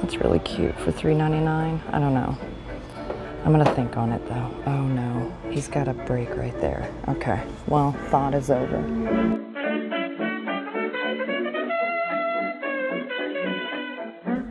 That's really cute for $3.99. I don't know. I'm gonna think on it though. Oh no, he's got a break right there. Okay, well, thought is over.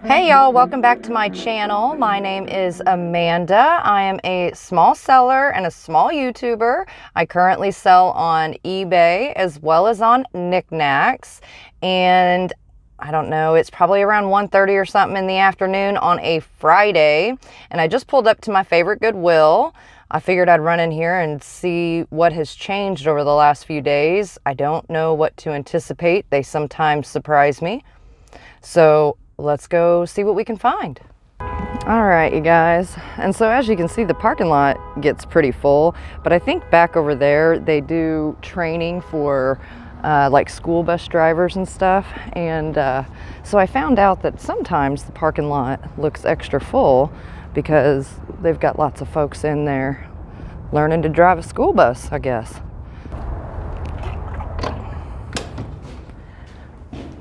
Hey y'all, welcome back to my channel. My name is Amanda. I am a small seller and a small YouTuber. I currently sell on eBay as well as on Niknax. And I don't know, it's probably around 1:30 or something in the afternoon on a Friday. And I just pulled up to my favorite Goodwill. I figured I'd run in here and see what has changed over the last few days. I don't know what to anticipate. They sometimes surprise me. So let's go see what we can find. All right, you guys. And so as you can see, the parking lot gets pretty full, but I think back over there, they do training for like school bus drivers and stuff. And so I found out that sometimes the parking lot looks extra full because they've got lots of folks in there learning to drive a school bus, I guess.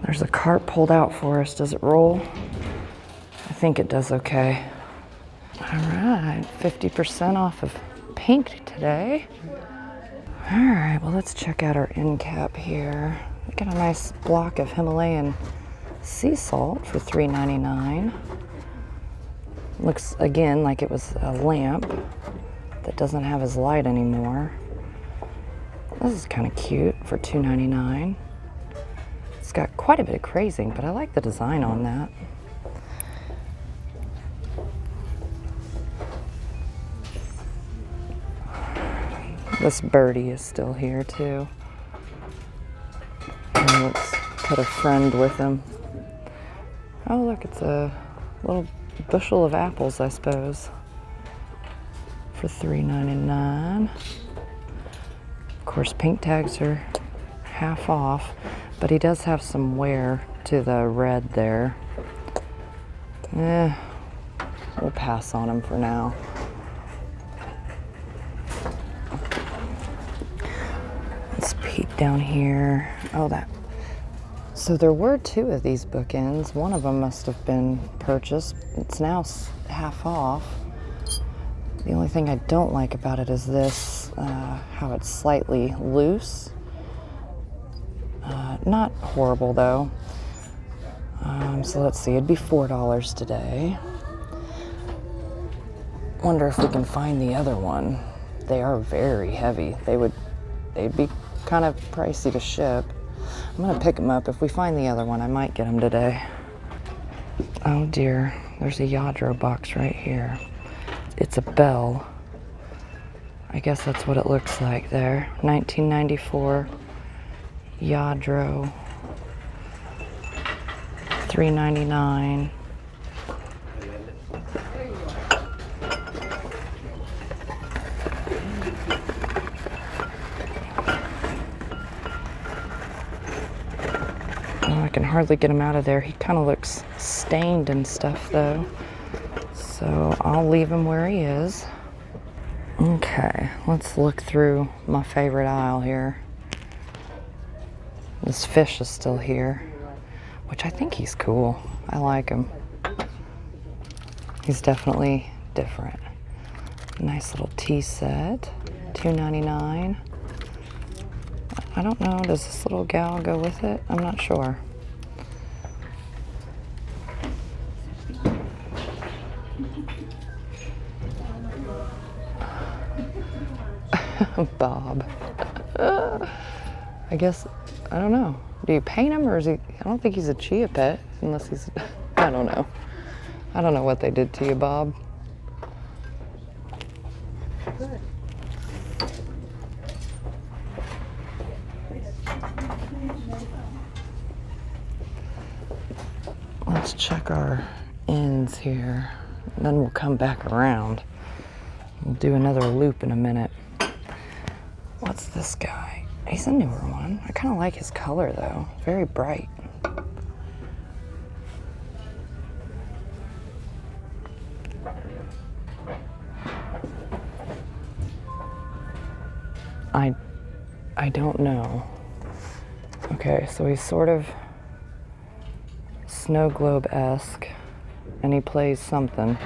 There's a cart pulled out for us. Does it roll? I think it does okay. All right, 50% off of pink today. All right, well, let's check out our end cap here. We got a nice block of Himalayan sea salt for $3.99. Looks, again, like it was a lamp that doesn't have his light anymore. This is kind of cute for $2.99. It's got quite a bit of crazing, but I like the design on that. This birdie is still here too. And let's put a friend with him. Oh look, it's a little bushel of apples, I suppose, for $3.99. Of course, pink tags are half off, but he does have some wear to the red there. We'll pass on him for now. Let's peek down here. Oh, that. So there were two of these bookends. One of them must have been purchased. It's now half off. The only thing I don't like about it is this, how it's slightly loose. Not horrible though. So let's see, it'd be $4 today. Wonder if we can find the other one. They are very heavy. They'd be kind of pricey to ship. I'm gonna pick them up. If we find the other one, I might get them today. Oh dear, there's a Yadro box right here. It's a bell. I guess that's what it looks like there. 1994 Yadro. $3.99. Oh, I can hardly get him out of there. He kind of looks stained and stuff though. So I'll leave him where he is. Okay, let's look through my favorite aisle here. This fish is still here, which I think he's cool. I like him. He's definitely different. Nice little tea set, $2.99. I don't know, does this little gal go with it? I'm not sure. Bob. I guess, I don't know. Do you paint him or is he, I don't think he's a chia pet unless he's, I don't know. I don't know what they did to you, Bob. Good. Let's check our ends here. Then we'll come back around. We'll do another loop in a minute. What's this guy? He's a newer one. I kind of like his color though. Very bright. I don't know. Okay, so he's sort of snow globe-esque. and he plays something.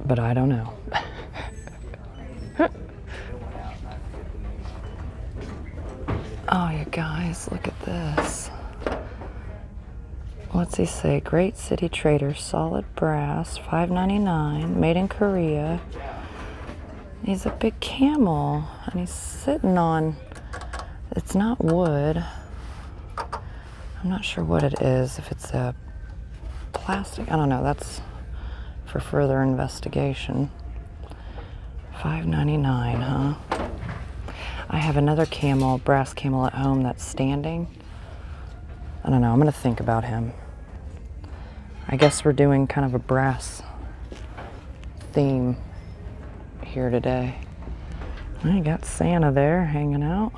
But I don't know. Oh, you guys, look at this. What's he say? Great City Trader, solid brass, $5.99, made in Korea. He's a big camel, and he's sitting on, it's not wood. I'm not sure what it is, if it's a plastic, I don't know, that's for further investigation. $5.99, huh? I have another camel, brass camel at home that's standing. I don't know, I'm gonna think about him. I guess we're doing kind of a brass theme here today. I got Santa there hanging out.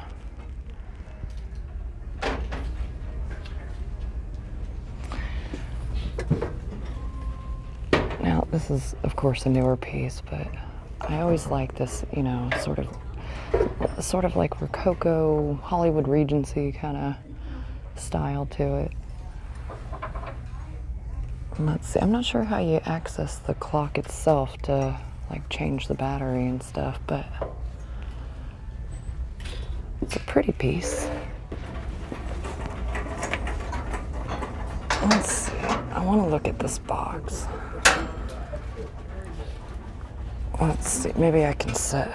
Now, this is, of course, a newer piece, but I always like this, you know, sort of like Rococo, Hollywood Regency kind of style to it. Let's see, I'm not sure how you access the clock itself to like change the battery and stuff, but it's a pretty piece. Let's see, I want to look at this box. Let's see, maybe I can sit.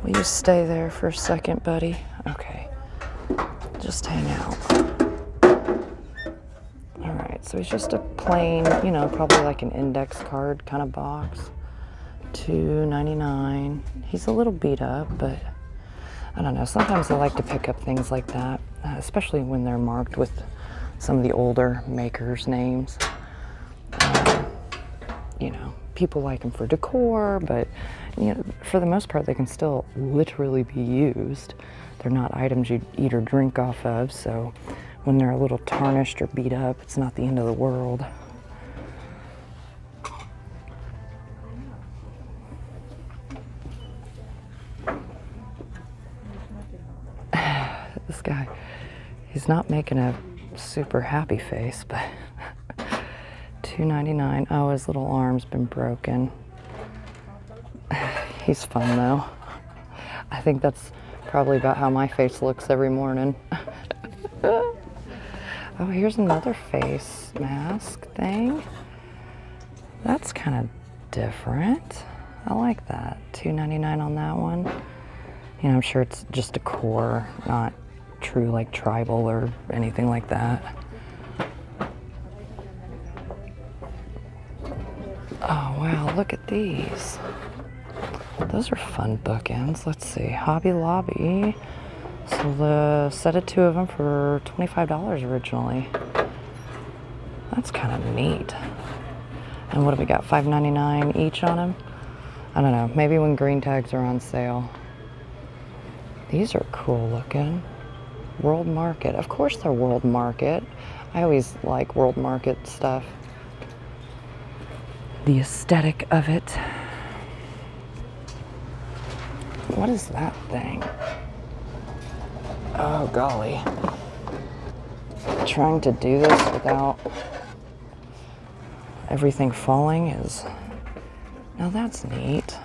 Will you stay there for a second, buddy? Okay, just hang out. All right, so it's just a plain, you know, probably like an index card kind of box. $2.99. He's a little beat up, but I don't know. Sometimes I like to pick up things like that, especially when they're marked with some of the older makers' names. You know, people like them for decor, but you know, for the most part, they can still literally be used. They're not items you'd eat or drink off of, so when they're a little tarnished or beat up, it's not the end of the world. This guy, he's not making a super happy face, but $2.99. Oh, his little arm's been broken. He's fun though. I think that's probably about how my face looks every morning. Oh, here's another face mask thing. That's kind of different. I like that. $2.99 on that one. You know, I'm sure it's just decor, not true like tribal or anything like that. Oh wow, look at these. Those are fun bookends. Let's see, Hobby Lobby. So the set of two of them for $25 originally. That's kind of neat. And what do we got, $5.99 each on them? I don't know, maybe when green tags are on sale. These are cool looking. World Market, of course they're World Market. I always like World Market stuff. The aesthetic of it. What is that thing? Oh golly. Trying to do this without everything falling is, now that's neat.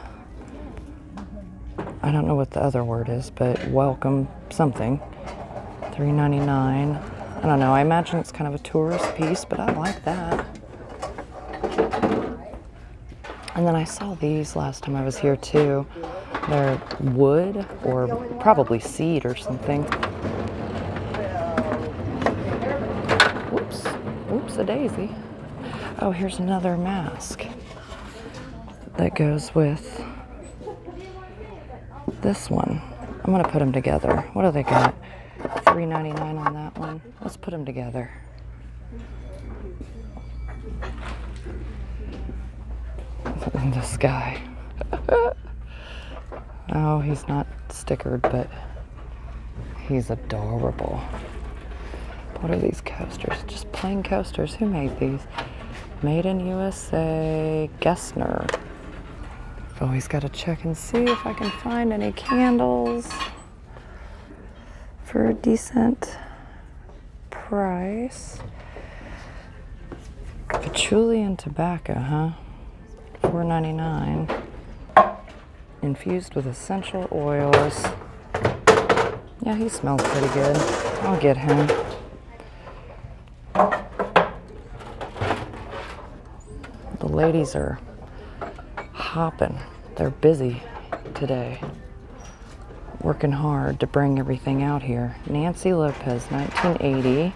I don't know what the other word is, but welcome something. $3.99. I don't know, I imagine it's kind of a tourist piece, but I like that. And then I saw these last time I was here too. They're wood or probably seed or something. Whoops, whoops a daisy. Oh, here's another mask that goes with this one. I'm gonna put them together. What do they got? $3.99 on that one. Let's put them together. And this guy. Oh, he's not stickered, but he's adorable. What are these coasters? Just plain coasters. Who made these? Made in USA. Gessner. I've always got to check and see if I can find any candles for a decent price. Patchouli and tobacco, huh? $4.99. Infused with essential oils. Yeah, he smells pretty good. I'll get him. The ladies are hopping. They're busy today. Working hard to bring everything out here. Nancy Lopez, 1980.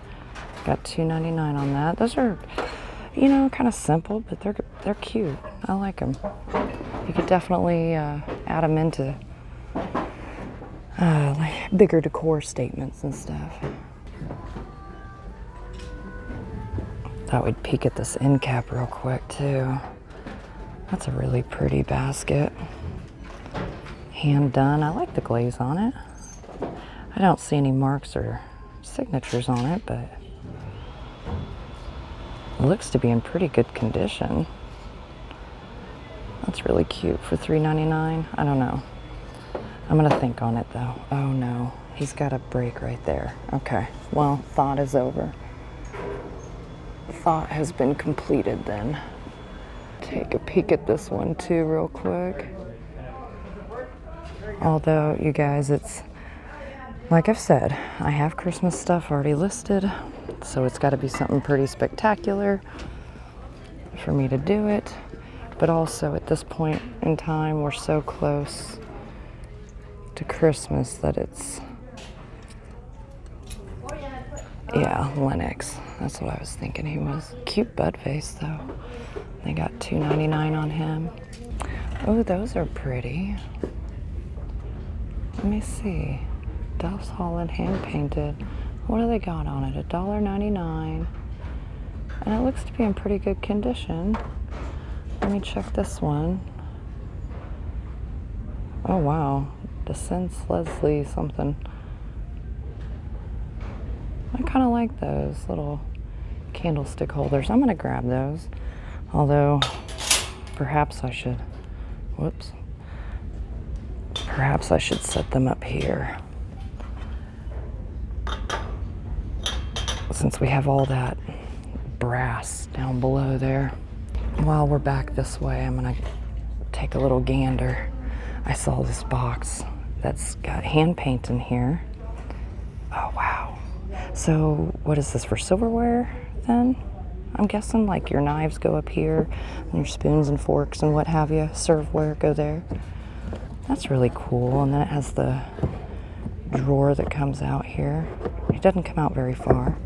Got $2.99 on that. Those are, you know, kind of simple, but they're cute. I like them. You could definitely add them into like bigger decor statements and stuff. Thought we'd peek at this end cap real quick too. That's a really pretty basket. Hand done. I like the glaze on it. I don't see any marks or signatures on it, but it looks to be in pretty good condition. That's really cute for $3.99. I don't know. I'm gonna think on it though. Oh no, he's got a break right there. Okay, well, thought is over. Thought has been completed then. Take a peek at this one too real quick. Although, you guys, it's, like I've said, I have Christmas stuff already listed, so it's got to be something pretty spectacular for me to do it. But also, at this point in time, we're so close to Christmas that it's, yeah, Lennox. That's what I was thinking he was. Cute bud face, though. They got $2.99 on him. Oh, those are pretty. Let me see. Duff's Holland hand painted. What do they got on it? $1.99. And it looks to be in pretty good condition. Let me check this one. Oh wow. DeSense Leslie something. I kind of like those little candlestick holders. I'm going to grab those. Although, perhaps I should, whoops. Perhaps I should set them up here. Since we have all that brass down below there. While we're back this way, I'm gonna take a little gander. I saw this box that's got hand paint in here. Oh wow. So what is this, for silverware then? I'm guessing like your knives go up here, and your spoons and forks and what have you, serveware go there. That's really cool. And then it has the drawer that comes out here. It doesn't come out very far.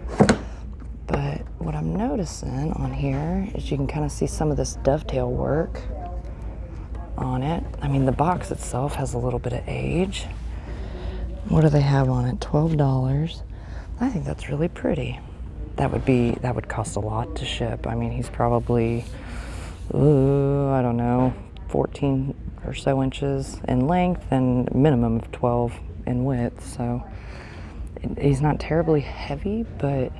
But what I'm noticing on here is you can kind of see some of this dovetail work on it. I mean, the box itself has a little bit of age. What do they have on it? $12. I think that's really pretty. That would cost a lot to ship. I mean, he's probably, I don't know, 14 or so inches in length and minimum of 12 in width. So he's not terribly heavy, but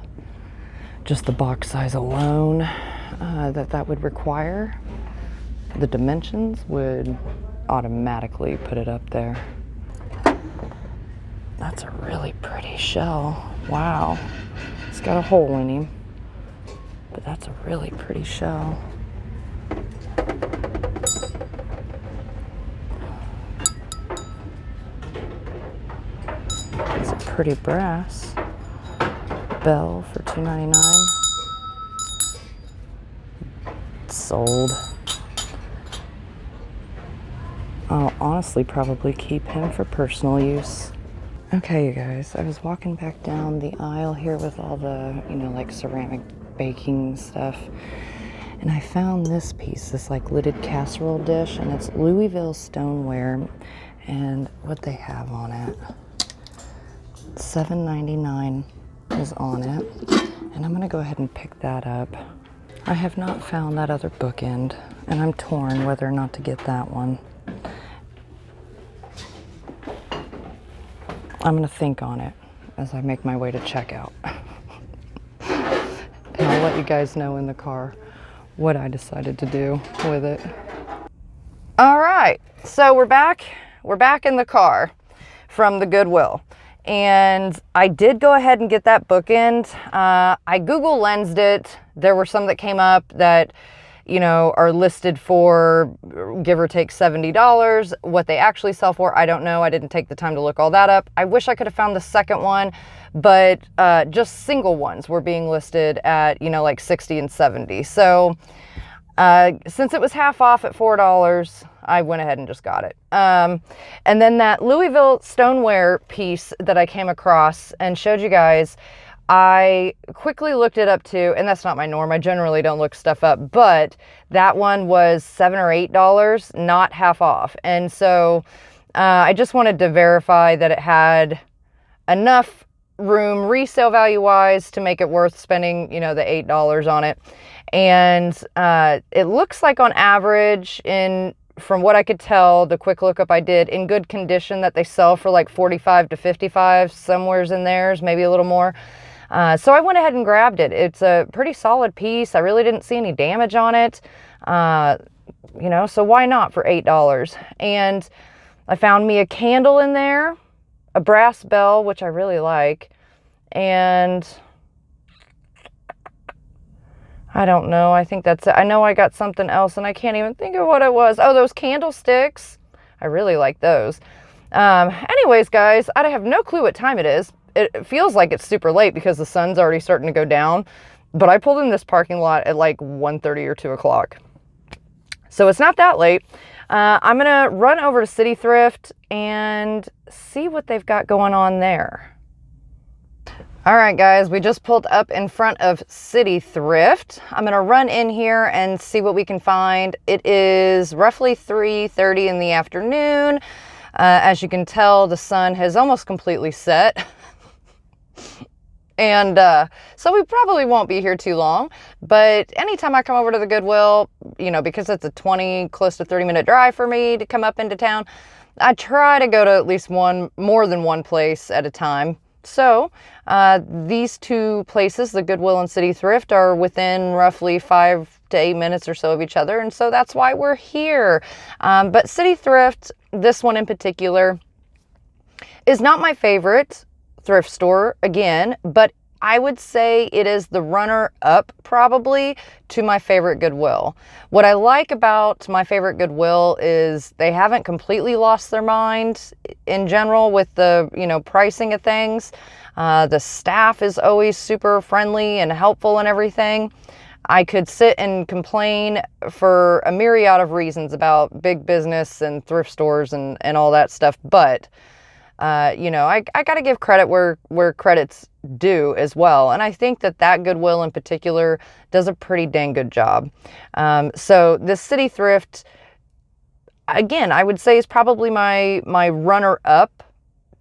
just the box size alone that would require, the dimensions would automatically put it up there. That's a really pretty shell. Wow. It's got a hole in him, but that's a really pretty shell. It's a pretty brass bell for $2.99. Sold. I'll honestly probably keep him for personal use. Okay, you guys, I was walking back down the aisle here with all the, you know, like ceramic baking stuff, and I found this piece, this like lidded casserole dish, and it's Louisville stoneware, and what they have on it, $7.99 is on it, and I'm gonna go ahead and pick that up. I have not found that other bookend, and I'm torn whether or not to get that one. I'm gonna think on it as I make my way to checkout. And I'll let you guys know in the car what I decided to do with it. All right, so we're back in the car from the Goodwill. And I did go ahead and get that bookend. I Google Lensed it. There were some that came up that, you know, are listed for give or take $70. What they actually sell for, I don't know. I didn't take the time to look all that up. I wish I could have found the second one, but just single ones were being listed at, you know, like 60 and 70. So since it was half off at $4, I went ahead and just got it. And then that Louisville stoneware piece that I came across and showed you guys, I quickly looked it up too, and that's not my norm. I generally don't look stuff up, but that one was $7 or $8, not half off. And so I just wanted to verify that it had enough room resale value wise to make it worth spending, you know, the $8 on it. And it looks like on average, from what I could tell, the quick lookup I did, in good condition, that they sell for like 45 to 55, somewhere's in theirs, maybe a little more. So I went ahead and grabbed it. It's a pretty solid piece. I really didn't see any damage on it. You know, so why not for $8? And I found me a candle in there, a brass bell, which I really like, and I don't know. I think that's it. I know I got something else and I can't even think of what it was. Oh, those candlesticks. I really like those. Anyways, guys, I have no clue what time it is. It feels like it's super late because the sun's already starting to go down, but I pulled in this parking lot at like 1:30 or 2 o'clock. So it's not that late. I'm going to run over to City Thrift and see what they've got going on there. All right, guys, we just pulled up in front of City Thrift. I'm going to run in here and see what we can find. It is roughly 3:30 in the afternoon. As you can tell, the sun has almost completely set. And so we probably won't be here too long, but anytime I come over to the Goodwill, you know, because it's a 20, close to 30-minute drive for me to come up into town, I try to go to at least more than one place at a time. So these two places, the Goodwill and City Thrift, are within roughly 5 to 8 minutes or so of each other, and so that's why we're here. But City Thrift, this one in particular, is not my favorite thrift store, again, but I would say it is the runner-up probably to my favorite Goodwill. What I like about my favorite Goodwill is they haven't completely lost their mind in general with the, you know, pricing of things. The staff is always super friendly and helpful and everything. I could sit and complain for a myriad of reasons about big business and thrift stores and all that stuff, but you know, I got to give credit where credit's due as well. And I think that Goodwill in particular does a pretty dang good job. So this City Thrift, again, I would say is probably my runner-up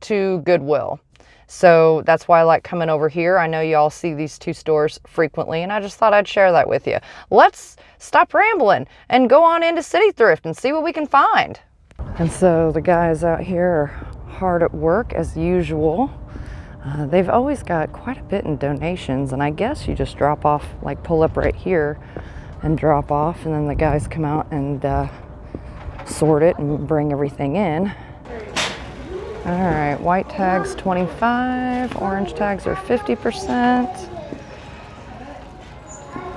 to Goodwill. So that's why I like coming over here. I know you all see these two stores frequently, and I just thought I'd share that with you. Let's stop rambling and go on into City Thrift and see what we can find. And so the guys out here are hard at work as usual. They've always got quite a bit in donations, and I guess you just drop off, like pull up right here and drop off, and then the guys come out and sort it and bring everything in. All right, white tags 25, orange tags are 50%.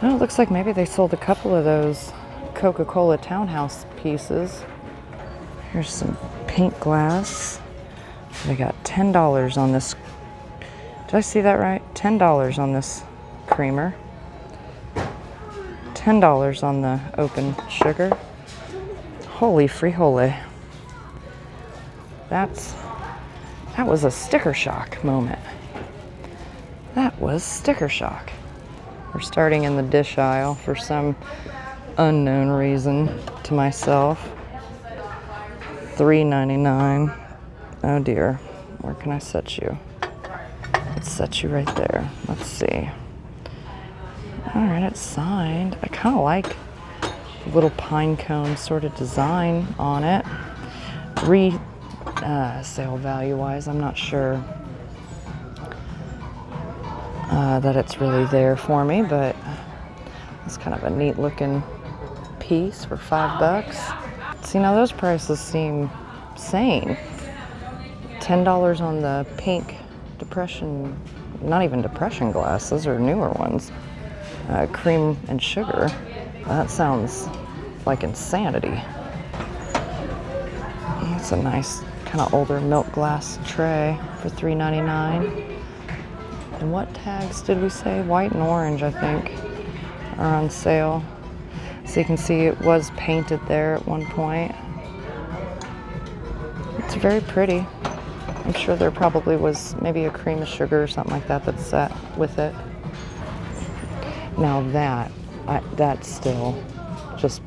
Oh, it looks like maybe they sold a couple of those Coca-Cola townhouse pieces. Here's some pink glass. They got $10 on this. Did I see that right? $10 on this creamer. $10 on the open sugar. Holy frijoles. That was a sticker shock moment. That was sticker shock. We're starting in the dish aisle for some unknown reason to myself. $3.99. Oh dear, where can I set you? Let's set you right there. Let's see. All right, it's signed. I kind of like the little pine cone sort of design on it. Sale value wise, I'm not sure that it's really there for me, but it's kind of a neat looking piece for $5. See, now those prices seem sane. $10 on the pink depression, not even depression glass, those are newer ones. Cream and sugar. That sounds like insanity. It's a nice kind of older milk glass tray for $3.99. And what tags did we say? White and orange, I think, are on sale. So you can see it was painted there at one point. It's very pretty. I'm sure there probably was maybe a cream of sugar or something like that that's set with it. Now that still just,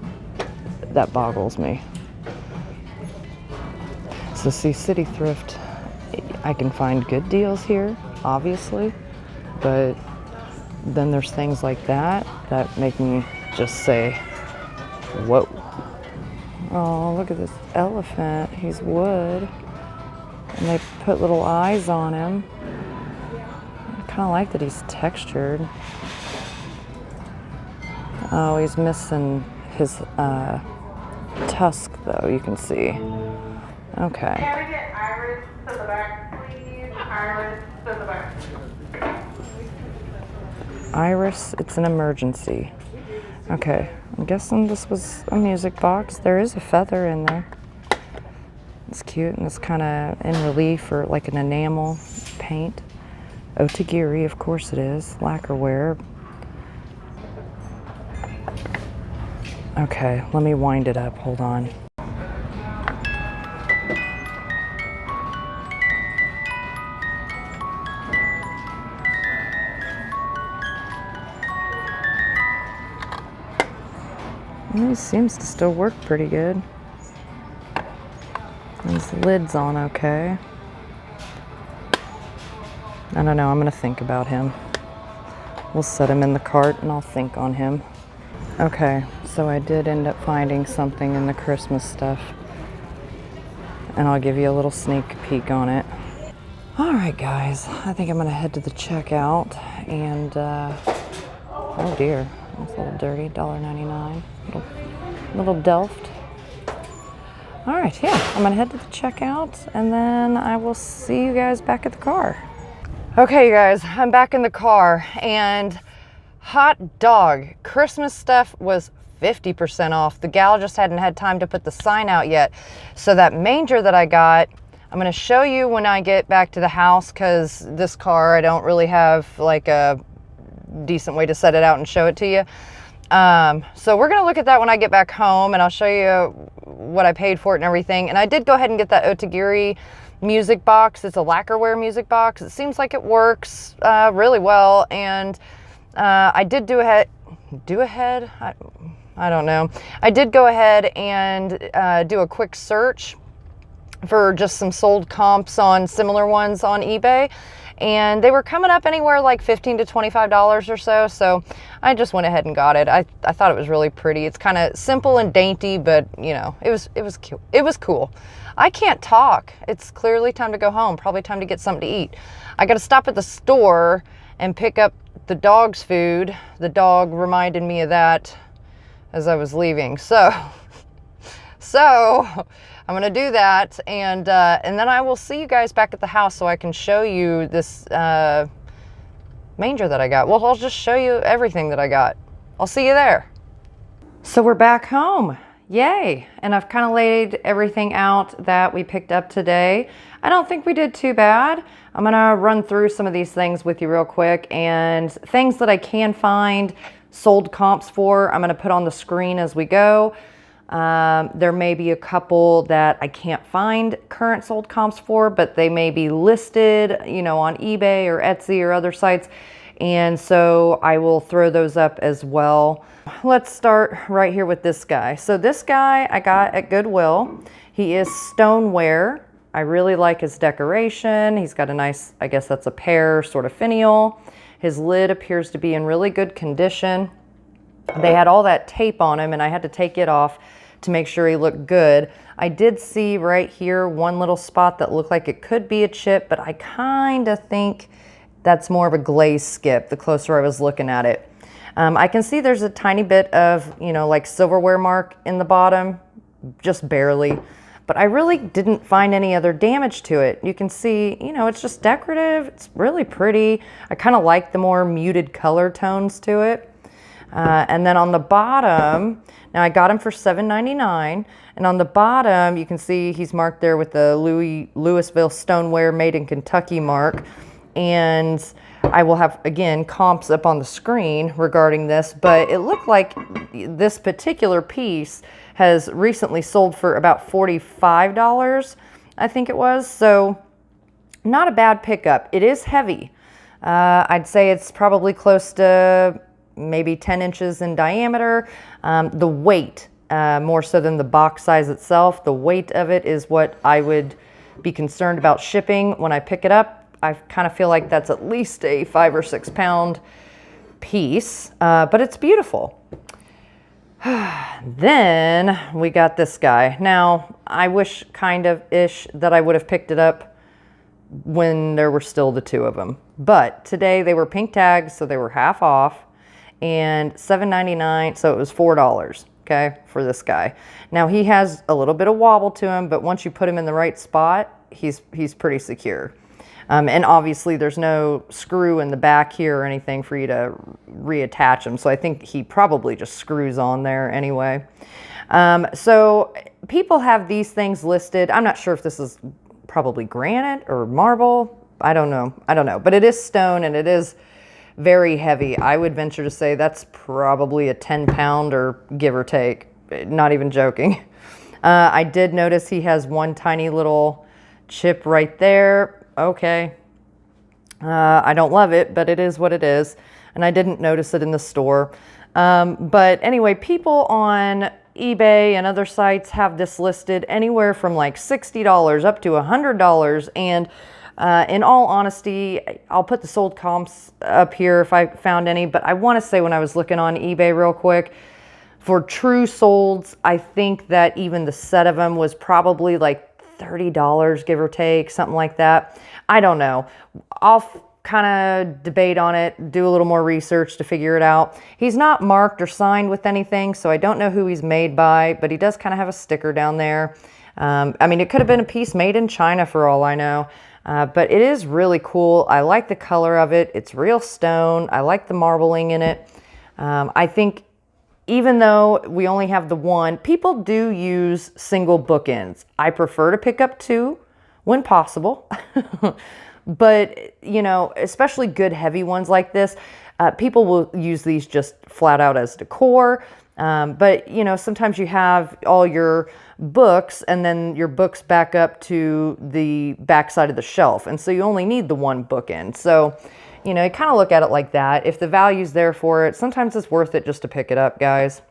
that boggles me. So see, City Thrift, I can find good deals here, obviously, but then there's things like that make me just say, whoa. Oh, look at this elephant. He's wood. And they put little eyes on him. I kind of like that he's textured. Oh, he's missing his tusk, though, you can see. Okay. Can we get Iris to the back, please? Iris to the back. Iris, it's an emergency. Okay, I'm guessing this was a music box. There is a feather in there. It's cute, and it's kind of in relief or like an enamel paint. Otagiri, of course it is. Lacquerware. Okay, let me wind it up. Hold on. It seems to still work pretty good. These lid's on okay. I don't know, I'm gonna think about him. We'll set him in the cart and I'll think on him. Okay, so I did end up finding something in the Christmas stuff. And I'll give you a little sneak peek on it. All right, guys, I think I'm gonna head to the checkout and, oh dear, that's a little dirty, $1.99. Little Delft. All right, yeah, I'm gonna head to the checkout and then I will see you guys back at the car. Okay, you guys, I'm back in the car and hot dog, Christmas stuff was 50% off. The gal just hadn't had time to put the sign out yet. So that manger that I got, I'm gonna show you when I get back to the house because this car, I don't really have like a decent way to set it out and show it to you. So we're gonna look at that when I get back home and I'll show you what I paid for it and everything. And I did go ahead and get that Otagiri music box. It's a lacquerware music box. It seems like it works really well. And I did I don't know. I did go ahead and do a quick search for just some sold comps on similar ones on eBay. And they were coming up anywhere like $15 to $25 or so. So I just went ahead and got it. I thought it was really pretty. It's kind of simple and dainty, but you know, it was cute. It was cool. I can't talk. It's clearly time to go home. Probably time to get something to eat. I got to stop at the store and pick up the dog's food. The dog reminded me of that as I was leaving. So I'm gonna do that, and then I will see you guys back at the house so I can show you this manger that I got. Well, I'll just show you everything that I got. I'll see you there. So we're back home. Yay! And I've kind of laid everything out that we picked up today. I don't think we did too bad. I'm gonna run through some of these things with you real quick, and things that I can find sold comps for, I'm gonna put on the screen as we go. There may be a couple that I can't find current sold comps for, but they may be listed, you know, on eBay or Etsy or other sites. And so I will throw those up as well. Let's start right here with this guy. So this guy I got at Goodwill. He is stoneware. I really like his decoration. He's got a nice, I guess that's a pear sort of finial. His lid appears to be in really good condition. They had all that tape on him and I had to take it off to make sure he looked good. I did see right here one little spot that looked like it could be a chip, but I kind of think that's more of a glaze skip the closer I was looking at it. I can see there's a tiny bit of, you know, like silverware mark in the bottom, just barely. but I really didn't find any other damage to it. You can see, you know, it's just decorative. It's really pretty. I kind of like the more muted color tones to it. And then on the bottom, now I got him for $7.99, and on the bottom you can see he's marked there with the Louisville Stoneware Made in Kentucky mark. And I will have, again, comps up on the screen regarding this, but it looked like this particular piece has recently sold for about $45, I think it was. So not a bad pickup. It is heavy. I'd say it's probably close to maybe 10 inches in diameter. The weight, more so than the box size itself, the weight of it is what I would be concerned about shipping when I pick it up. I kind of feel like that's at least a 5 or 6 pound piece, but it's beautiful. Then we got this guy. Now, I wish kind-of-ish that I would have picked it up when there were still the two of them. But today they were pink tags, so they were half off, and $7.99, so it was $4, okay, for this guy. Now, he has a little bit of wobble to him, but once you put him in the right spot, he's pretty secure. And obviously there's no screw in the back here or anything for you to reattach him. So I think he probably just screws on there anyway. So people have these things listed. I'm not sure if this is probably granite or marble. I don't know. But it is stone and it is very heavy. I would venture to say that's probably a 10-pounder, give or take. Not even joking. I did notice he has one tiny little chip right there. Okay, I don't love it, but it is what it is, and I didn't notice it in the store. But anyway, people on eBay and other sites have this listed anywhere from like $60 up to $100, and in all honesty, I'll put the sold comps up here if I found any, but I want to say when I was looking on eBay real quick, for true solds, I think that even the set of them was probably like $30, give or take, something like that. I don't know. I'll kind of debate on it, do a little more research to figure it out. He's not marked or signed with anything, so I don't know who he's made by, but he does kind of have a sticker down there. I mean, it could have been a piece made in China for all I know, but it is really cool. I like the color of it. It's real stone. I like the marbling in it. I think even though we only have the one, people do use single bookends. I prefer to pick up two when possible. But, you know, especially good heavy ones like this, people will use these just flat out as decor. But, you know, sometimes you have all your books and then your books back up to the back side of the shelf. And so you only need the one bookend. So, you know, you kind of look at it like that. If the value's there for it, sometimes it's worth it just to pick it up, guys.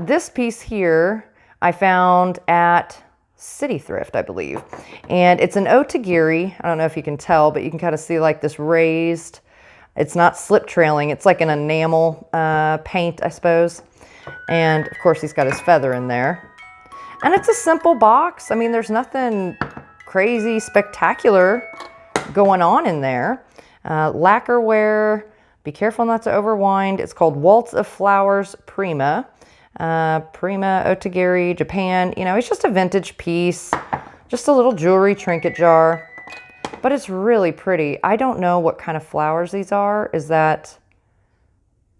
This piece here I found at City Thrift, I believe. And it's an otagiri. I don't know if you can tell, but you can kind of see like this raised, it's not slip trailing. It's like an enamel paint, I suppose. And of course he's got his feather in there. And it's a simple box. I mean, there's nothing crazy spectacular going on in there. Lacquerware, be careful not to overwind. It's called Waltz of Flowers Prima. Prima Otagiri, Japan. You know, it's just a vintage piece, just a little jewelry trinket jar, but it's really pretty. I don't know what kind of flowers these are. Is that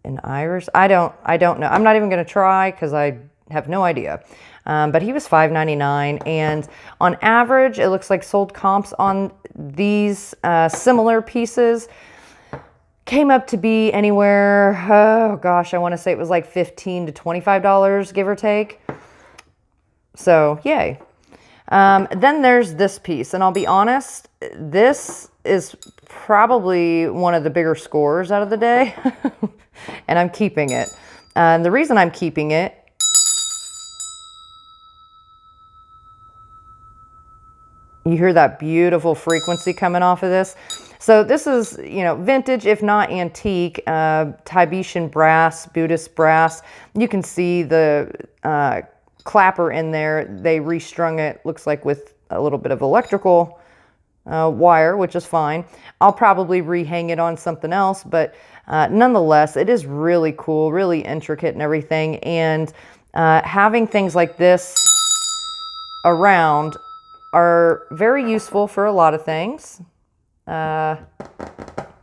an iris? I don't know. I'm not even going to try because I have no idea. But he was $5.99, and on average, it looks like sold comps on these similar pieces came up to be anywhere, oh gosh, I want to say it was like $15 to $25, give or take. So, yay. Then there's this piece, and I'll be honest, this is probably one of the bigger scores out of the day, and I'm keeping it. And the reason I'm keeping it, you hear that beautiful frequency coming off of this. So this is, you know, vintage, if not antique, Tibetan brass, Buddhist brass. You can see the clapper in there. They restrung it, looks like with a little bit of electrical wire, which is fine. I'll probably rehang it on something else, but nonetheless, it is really cool, really intricate and everything. And having things like this around are very useful for a lot of things that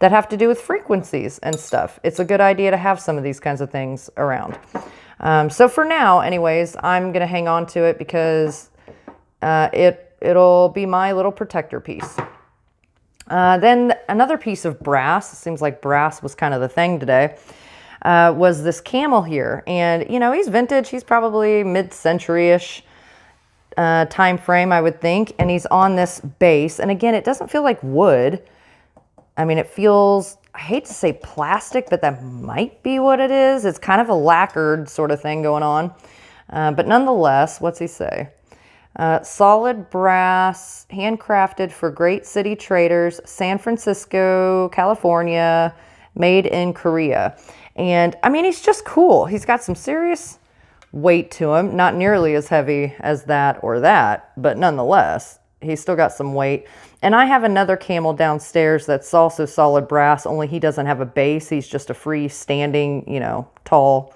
have to do with frequencies and stuff. It's a good idea to have some of these kinds of things around. So for now, anyways, I'm going to hang on to it because it'll be my little protector piece. Then another piece of brass, it seems like brass was kind of the thing today, was this camel here. And, you know, he's vintage. He's probably mid-century-ish time frame, I would think. And he's on this base. And again, it doesn't feel like wood. I mean, it feels, I hate to say plastic, but that might be what it is. It's kind of a lacquered sort of thing going on. But nonetheless, what's he say? Solid brass, handcrafted for great city traders, San Francisco, California, made in Korea. And I mean, he's just cool. He's got some serious weight to him, not nearly as heavy as that or that, but nonetheless, he's still got some weight. And I have another camel downstairs that's also solid brass, only he doesn't have a base. He's just a freestanding, you know, tall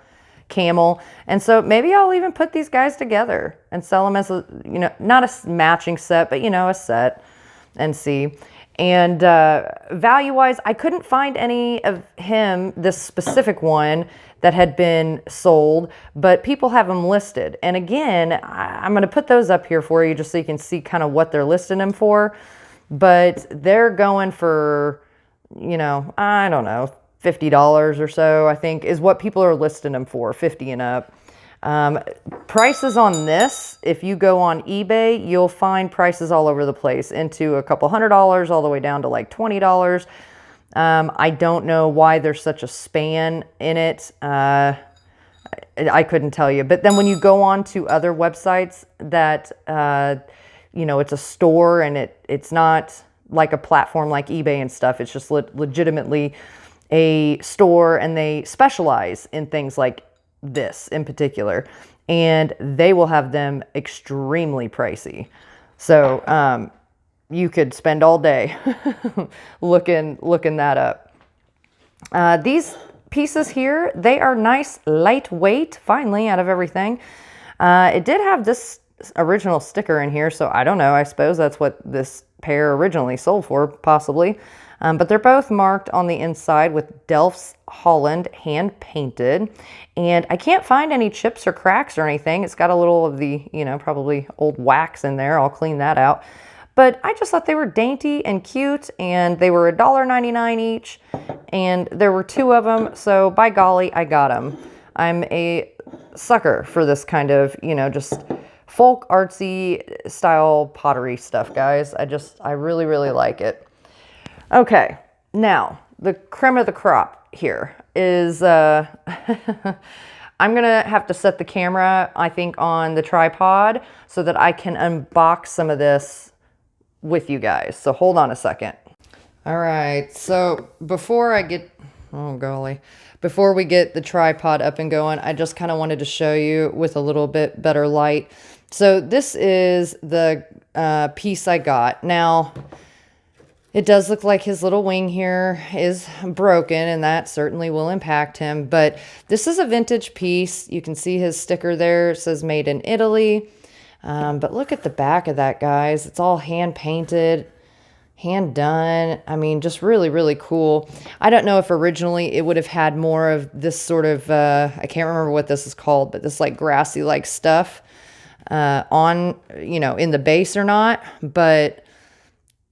camel. And so maybe I'll even put these guys together and sell them as a, you know, not a matching set, but, you know, a set and see. And value-wise, I couldn't find any of him, this specific one, that had been sold, but people have them listed. And again, I'm going to put those up here for you just so you can see kind of what they're listing them for. But they're going for, you know, I don't know, $50 or so, I think, is what people are listing them for, 50 and up. Prices on this, if you go on eBay, you'll find prices all over the place, into a couple $100 all the way down to like $20. I don't know why there's such a span in it. I couldn't tell you. But then when you go on to other websites that, you know, it's a store and it's not like a platform like eBay and stuff. It's just legitimately a store, and they specialize in things like this in particular, and they will have them extremely pricey. So you could spend all day looking that up. These pieces here, they are nice, lightweight, finally, out of everything. It did have this original sticker in here, so I don't know. I suppose that's what this pair originally sold for, possibly. But they're both marked on the inside with Delft's Holland hand painted. And I can't find any chips or cracks or anything. It's got a little of the, you know, probably old wax in there. I'll clean that out. But I just thought they were dainty and cute, and they were $1.99 each. And there were 2 of them. So by golly, I got them. I'm a sucker for this kind of, you know, just folk artsy style pottery stuff, guys. I really, really like it. Okay, now the creme of the crop here is, I'm going to have to set the camera, I think, on the tripod so that I can unbox some of this with you guys. So hold on a second. All right, so before I get, oh golly, before we get the tripod up and going, I just kind of wanted to show you with a little bit better light. So this is the piece I got. Now, it does look like his little wing here is broken, and that certainly will impact him. But this is a vintage piece. You can see his sticker there. It says made in Italy. But look at the back of that, guys. It's all hand painted, hand done. I mean, just really, really cool. I don't know if originally it would have had more of this sort of, I can't remember what this is called, but this like grassy like stuff on, you know, in the base or not. But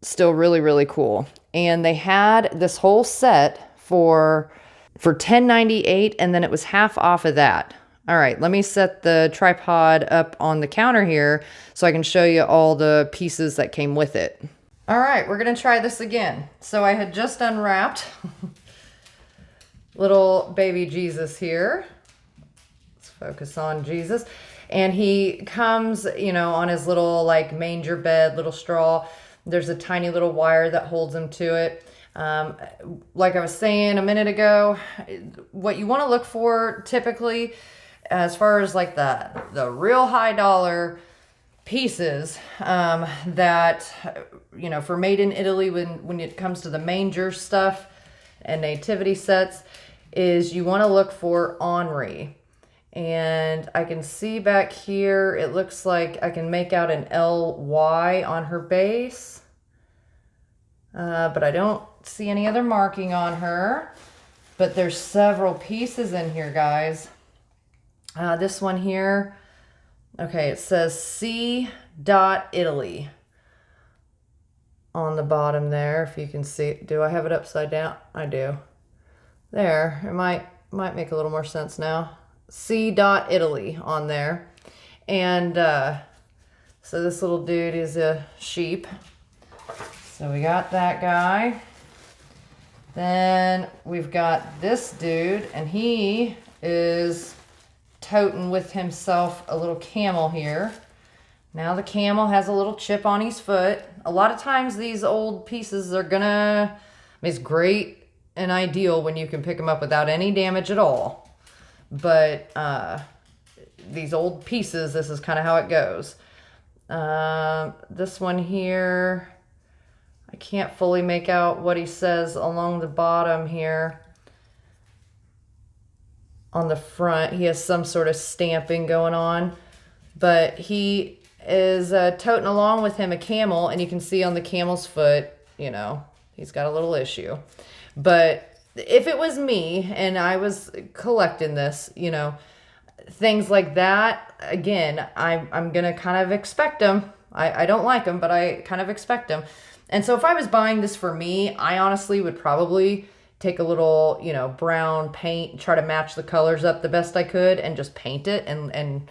still really, really cool. And they had this whole set for $10.98, and then it was half off of that. All right, let me set the tripod up on the counter here so I can show you all the pieces that came with it. All right, we're gonna try this again. So I had just unwrapped little baby Jesus here. Let's focus on Jesus. And he comes, you know, on his little like manger bed, little straw. There's a tiny little wire that holds him to it. Like I was saying a minute ago, what you want to look for typically, as far as like the real high dollar pieces that, you know, for made in Italy, when it comes to the manger stuff and nativity sets, is you want to look for ornary. And I can see back here, it looks like I can make out an LY on her base. But I don't see any other marking on her. But there's several pieces in here, guys. This one here, okay, it says C. Italy on the bottom there, if you can see. Do I have it upside down? I do. There, it might make a little more sense now. C. Italy on there. And so this little dude is a sheep. So we got that guy. Then we've got this dude, and he is toting with himself a little camel here. Now the camel has a little chip on his foot. A lot of times these old pieces are gonna, I mean, it's great and ideal when you can pick them up without any damage at all. But these old pieces, this is kind of how it goes. This one here, I can't fully make out what he says along the bottom here. On the front, he has some sort of stamping going on, but he is toting along with him a camel, and you can see on the camel's foot, you know, he's got a little issue. But if it was me and I was collecting this, you know, things like that, again, I'm gonna kind of expect them. I don't like them, but I kind of expect them. And so if I was buying this for me, I honestly would probably take a little, you know, brown paint, try to match the colors up the best I could, and just paint it and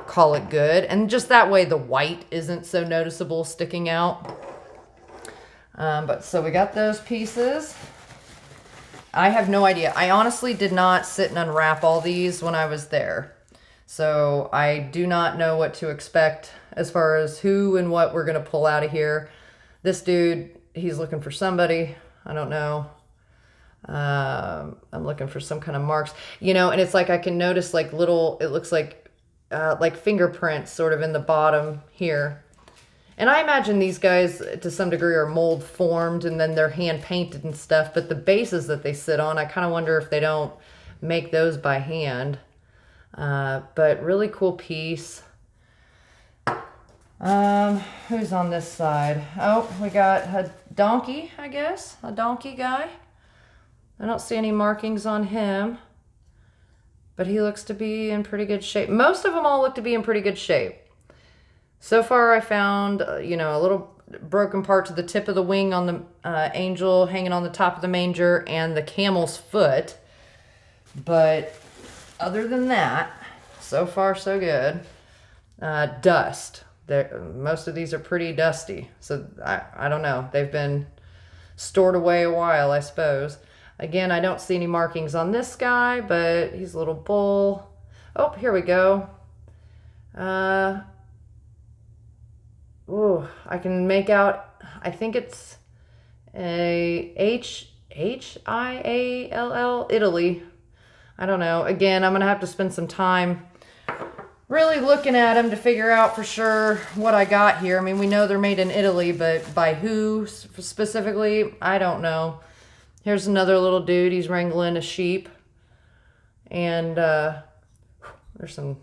call it good. And just that way the white isn't so noticeable sticking out. But so we got those pieces. I have no idea. I honestly did not sit and unwrap all these when I was there. So I do not know what to expect as far as who and what we're going to pull out of here. This dude, he's looking for somebody. I don't know. I'm looking for some kind of marks, you know, and it's like I can notice like little, it looks like fingerprints sort of in the bottom here. And I imagine these guys to some degree are mold formed and then they're hand painted and stuff, but the bases that they sit on, I kind of wonder if they don't make those by hand. But really cool piece. Who's on this side? Oh, we got a donkey, I guess. A donkey guy. I don't see any markings on him, but he looks to be in pretty good shape. Most of them all look to be in pretty good shape. So far I found, you know, a little broken part to the tip of the wing on the angel hanging on the top of the manger and the camel's foot. But other than that, so far so good. Dust. Most of these are pretty dusty. So I don't know. They've been stored away a while, I suppose. Again, I don't see any markings on this guy, but he's a little bull. Oh, here we go. Ooh, I can make out, I think it's a H-I-A-L-L, Italy. I don't know. Again, I'm going to have to spend some time really looking at them to figure out for sure what I got here. I mean, we know they're made in Italy, but by who specifically, I don't know. Here's another little dude. He's wrangling a sheep. And there's some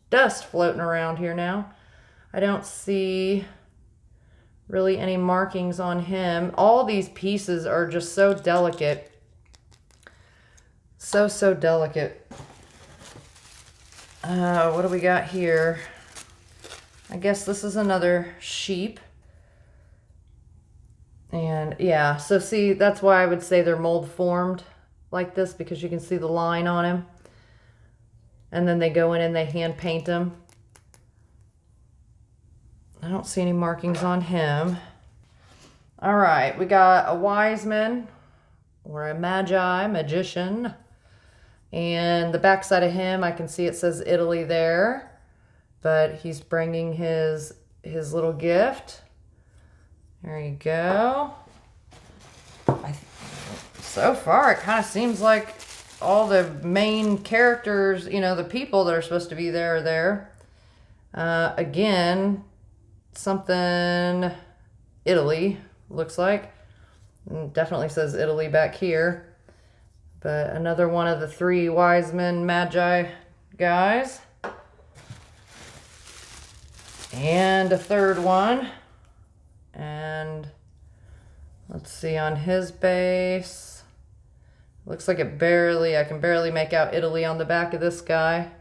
dust floating around here now. I don't see really any markings on him. All these pieces are just so delicate. So delicate. What do we got here? I guess this is another sheep. And yeah, so see, that's why I would say they're mold formed like this, because you can see the line on him. And then they go in and they hand paint them. I don't see any markings on him. All right, we got a wise man or a magician. And the back side of him, I can see it says Italy there. But he's bringing his little gift. There you go. So far, it kind of seems like all the main characters, you know, the people that are supposed to be there are there. Again, something Italy, looks like. And definitely says Italy back here. But another one of the three wise men, magi, guys. And a third one. And let's see, on his base, looks like I can barely make out Italy on the back of this guy.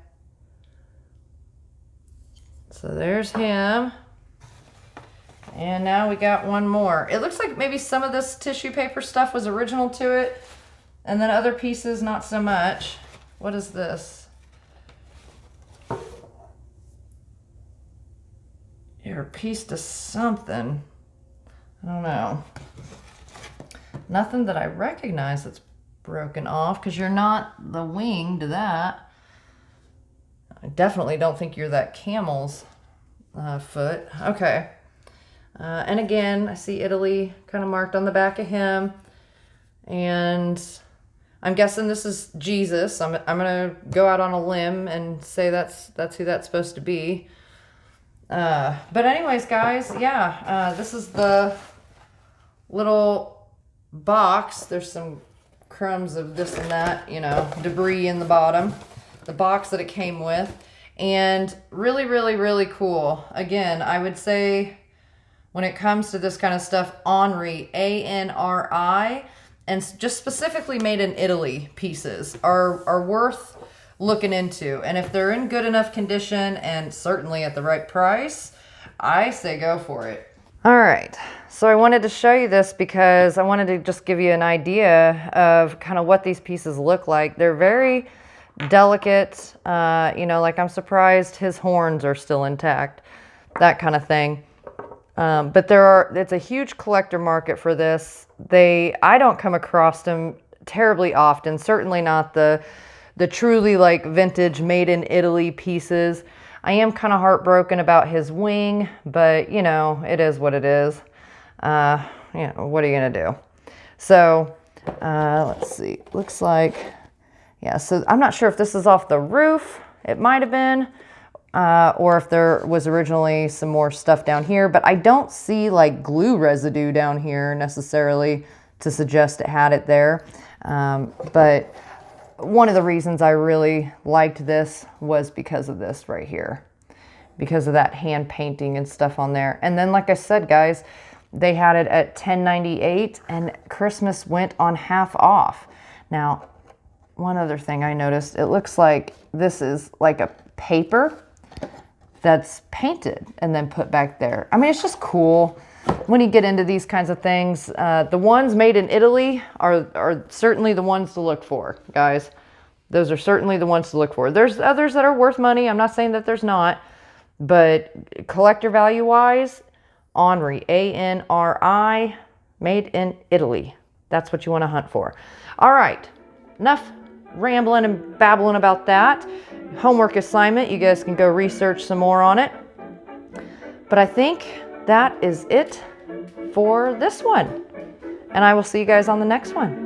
So there's him. And now we got one more. It looks like maybe some of this tissue paper stuff was original to it, and then other pieces not so much. What is this? You're a piece to something. I don't know. Nothing that I recognize that's broken off, because you're not the wing to that. I definitely don't think you're that camel's foot. Okay. And again, I see Italy kind of marked on the back of him. And I'm guessing this is Jesus. I'm going to go out on a limb and say that's who that's supposed to be. But anyways, guys, yeah, this is the little box. There's some crumbs of this and that, you know, debris in the bottom. The box that it came with. And really, really, really cool. Again, I would say when it comes to this kind of stuff, Anri, A-N-R-I, and just specifically made in Italy pieces are worth looking into. And if they're in good enough condition and certainly at the right price, I say go for it. All right, so I wanted to show you this because I wanted to just give you an idea of kind of what these pieces look like. They're very delicate, you know, like I'm surprised his horns are still intact, that kind of thing. But it's a huge collector market for this. I don't come across them terribly often, certainly not the truly like vintage made in Italy pieces. I am kind of heartbroken about his wing, but you know, it is what it is. You know, what are you gonna do? So, let's see, looks like, yeah, so I'm not sure if this is off the roof. It might have been, or if there was originally some more stuff down here, but I don't see like glue residue down here necessarily to suggest it had it there. But one of the reasons I really liked this was because of this right here, because of that hand painting and stuff on there. And then, like I said, guys, they had it at $10.98 and Christmas went on half off. Now, one other thing I noticed, it looks like this is like a paper that's painted and then put back there. I mean, it's just cool when you get into these kinds of things. The ones made in Italy are certainly the ones to look for, guys. Those are certainly the ones to look for. There's others that are worth money. I'm not saying that there's not, but collector value wise, Anri, A-N-R-I, made in Italy. That's what you want to hunt for. All right, enough rambling and babbling about that. Homework assignment, you guys can go research some more on it. But I think that is it for this one. And I will see you guys on the next one.